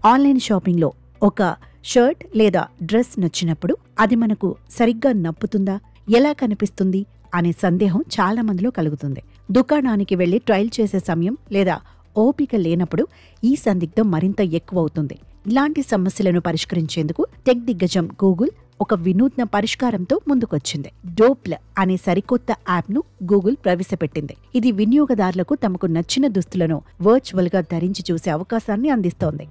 Online షాపింగ్లో ఒక shirt లేదా డ్రెస్ నచ్చినప్పుడు అది మనకు సరిగ్గా నప్పుతుందా, ఎలా కనిపిస్తుంది అనే సందేహం చాలా మందిలో కలుగుతుంది. దుకాణానికి వెళ్లి ట్రయల్ చేసే సమయం లేదా ఓపిక లేనప్పుడు ఈ సందిగ్ధం మరింత ఎక్కువవుతుంది. ఇలాంటి సమస్యలను పరిష్కరించేందుకు టెక్ దిగ్గజం గూగుల్ ఒక వినూత్న పరిష్కారంతో ముందుకొచ్చింది. డోప్ల్ అనే సరికొత్త యాప్ను గూగుల్ ప్రవేశపెట్టింది. ఇది వినియోగదారులకు తమకు నచ్చిన దుస్తులను వర్చువల్ గా ధరించి చూసే అవకాశాన్ని అందిస్తోంది.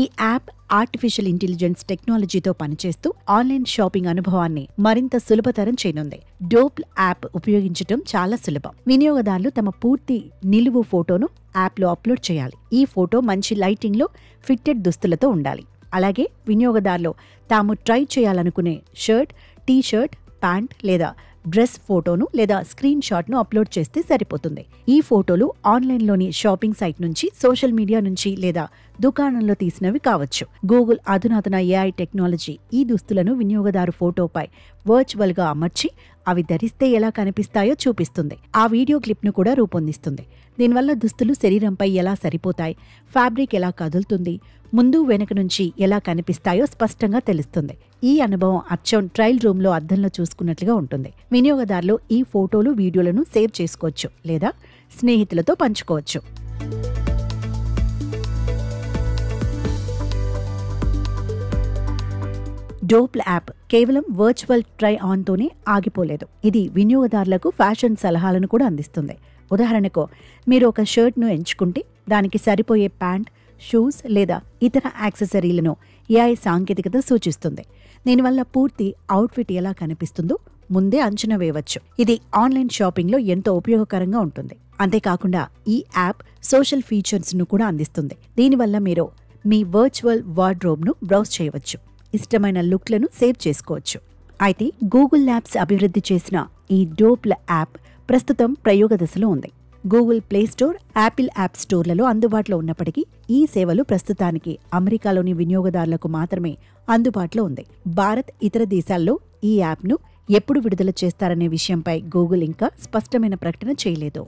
ఈ యాప్ ఆర్టిఫిషియల్ ఇంటెలిజెన్స్ టెక్నాలజీతో పనిచేస్తూ ఆన్లైన్ షాపింగ్ అనుభవాన్ని మరింత సులభతరం చేయనుంది. డోప్ల్ యాప్ ఉపయోగించడం చాలా సులభం. వినియోగదారులు తమ పూర్తి నిలువు ఫోటోను యాప్లో అప్లోడ్ చేయాలి. ఈ ఫోటో మంచి లైటింగ్లో ఫిట్టెడ్ దుస్తులతో ఉండాలి. అలాగే వినియోగదారులు తాము ట్రై చేయాలనుకునే షర్ట్, టీ షర్ట్, ప్యాంట్ లేదా డ్రెస్ ఫోటోను లేదా స్క్రీన్ షాట్ను అప్లోడ్ చేస్తే సరిపోతుంది. ఈ ఫోటోలు ఆన్లైన్లోని షాపింగ్ సైట్ నుంచి, సోషల్ మీడియా నుంచి లేదా దుకాణంలో తీసినవి కావచ్చు. గూగుల్ అధునాతన ఏఐ టెక్నాలజీ ఈ దుస్తులను వినియోగదారు ఫోటోపై వర్చువల్ గా అమర్చి అవి ధరిస్తే ఎలా కనిపిస్తాయో చూపిస్తుంది. ఆ వీడియో క్లిప్ను కూడా రూపొందిస్తుంది. దీనివల్ల దుస్తులు శరీరంపై ఎలా సరిపోతాయి, ఫ్యాబ్రిక్ ఎలా కదులుతుంది, ముందు వెనక నుంచి ఎలా కనిపిస్తాయో స్పష్టంగా తెలుస్తుంది. ఈ అనుభవం అచ్చం ట్రయల్ రూమ్లో అద్దంలో చూసుకున్నట్లుగా ఉంటుంది. వినియోగదారులు ఈ ఫోటోలు, వీడియోలను సేవ్ చేసుకోవచ్చు లేదా స్నేహితులతో పంచుకోవచ్చు. డోప్ల్ యాప్ కేవలం వర్చువల్ ట్రై ఆన్తోనే ఆగిపోలేదు. ఇది వినియోగదారులకు ఫ్యాషన్ సలహాలను కూడా అందిస్తుంది. ఉదాహరణకు, మీరు ఒక షర్ట్ను ఎంచుకుంటే దానికి సరిపోయే ప్యాంట్, షూస్ లేదా ఇతర యాక్సెసరీలను ఏఐ సాంకేతికత సూచిస్తుంది. దీనివల్ల పూర్తి అవుట్ఫిట్ ఎలా కనిపిస్తుందో ముందే అంచనా వేయవచ్చు. ఇది ఆన్లైన్ షాపింగ్లో ఎంతో ఉపయోగకరంగా ఉంటుంది. అంతేకాకుండా ఈ యాప్ సోషల్ ఫీచర్స్ను కూడా అందిస్తుంది. దీనివల్ల మీరు మీ వర్చువల్ వార్డ్రోబ్ను బ్రౌజ్ చేయవచ్చు, ఇష్టమైన లుక్లను సేవ్ చేసుకోవచ్చు. అయితే గూగుల్ ల్యాబ్స్ అభివృద్ధి చేసిన ఈ డోప్ల్ యాప్ ప్రస్తుతం ప్రయోగ దశలో ఉంది. Google Play Store, Apple app స్టోర్లలో అందుబాటులో ఉన్నప్పటికీ ఈ సేవలు ప్రస్తుతానికి అమెరికాలోని వినియోగదారులకు మాత్రమే అందుబాటులో ఉంది. భారత్, ఇతర దేశాల్లో ఈ యాప్ను ఎప్పుడు విడుదల చేస్తారనే విషయంపై గూగుల్ ఇంకా స్పష్టమైన ప్రకటన చేయలేదు.